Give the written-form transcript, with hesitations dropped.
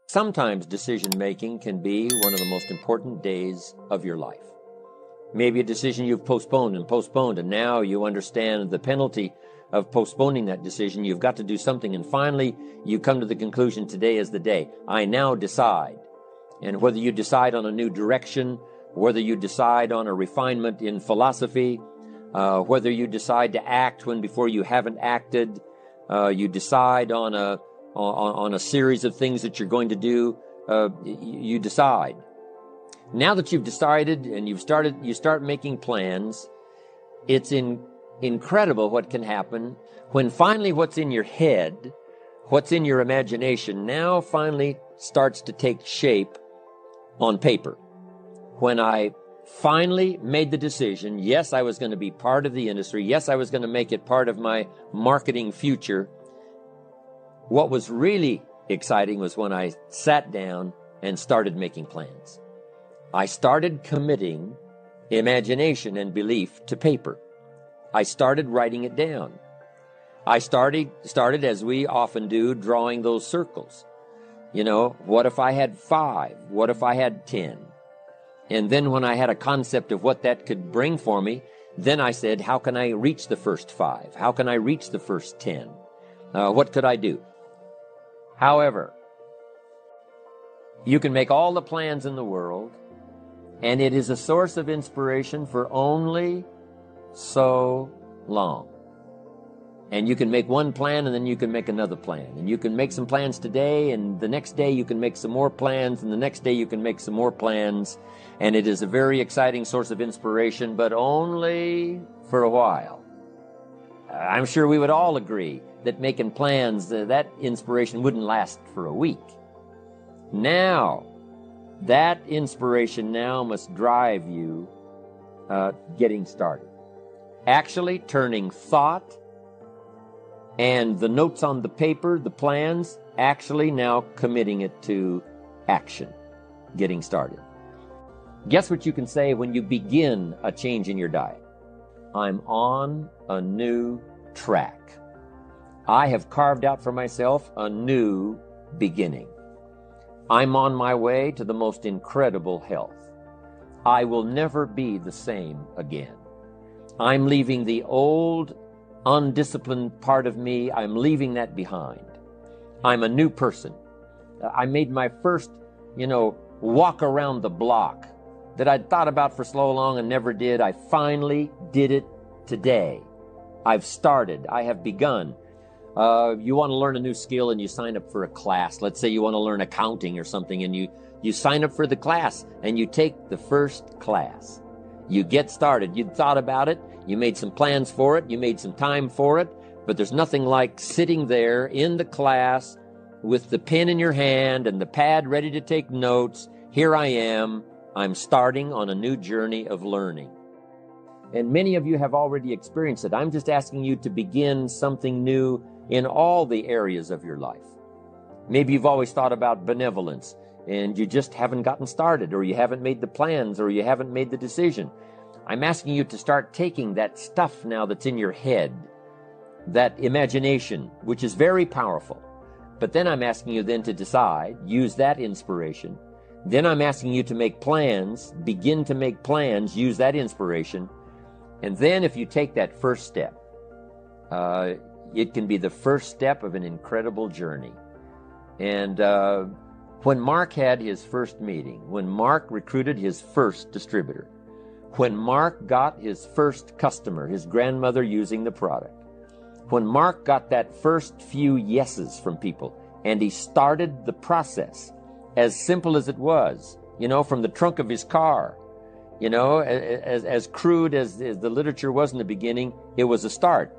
Sometimes decision-making can be one of the most important days of your life. Maybe a decision you've postponed, and now you understand the penalty of postponing that decision. You've got to do something, and finally you come to the conclusion, today is the day. I now decide. And whether you decide on a new direction, whether you decide on a refinement in philosophy, whether you decide to act when before you haven't acted, you decide on a series of things that you're going to do, you decide. Now that you've decided and you start making plans, it's incredible what can happen when finally what's in your head, what's in your imagination, now finally starts to take shape on paper. When I finally made the decision, yes, I was going to be part of the industry, yes, I was going to make it part of my marketing future. What was really exciting was when I sat down and started making plans. I started committing imagination and belief to paper. I started writing it down. I started, as we often do, drawing those circles. You know, what if I had 5? What if I had 10? And then when I had a concept of what that could bring for me, then I said, how can I reach the first 5? How can I reach the first 10? What could I do? However, you can make all the plans in the world, and it is a source of inspiration for only so long. And you can make one plan, and then you can make another plan. And you can make some plans today, and the next day you can make some more plans, and the next day you can make some more plans. And it is a very exciting source of inspiration, but only for a while. I'm sure we would all agree that making plans, that inspiration wouldn't last for a week. Now, that inspiration now must drive you getting started. Actually turning thought and the notes on the paper, the plans, actually now committing it to action, getting started. Guess what you can say when you begin a change in your diet? I'm on a new track. I have carved out for myself a new beginning. I'm on my way to the most incredible health. I will never be the same again. I'm leaving the old, undisciplined part of me. I'm leaving that behind. I'm a new person. I made my first, walk around the block that I'd thought about for so long and never did. I finally did it today. I've started. I have begun. You want to learn a new skill and you sign up for a class. Let's say you want to learn accounting or something, and you sign up for the class and you take the first class. You get started. You thought about it. You made some plans for it. You made some time for it. But there's nothing like sitting there in the class with the pen in your hand and the pad ready to take notes. Here I am. I'm starting on a new journey of learning. And many of you have already experienced it. I'm just asking you to begin something new in all the areas of your life. Maybe you've always thought about benevolence and you just haven't gotten started, or you haven't made the plans, or you haven't made the decision. I'm asking you to start taking that stuff now that's in your head, that imagination, which is very powerful. But then I'm asking you then to decide, use that inspiration. Then I'm asking you to make plans, begin to make plans, use that inspiration. And then if you take that first step, it can be the first step of an incredible journey. And when Mark had his first meeting, when Mark recruited his first distributor, when Mark got his first customer, his grandmother using the product, when Mark got that first few yeses from people, and he started the process, as simple as it was, from the trunk of his car, as crude as the literature was in the beginning, it was a start.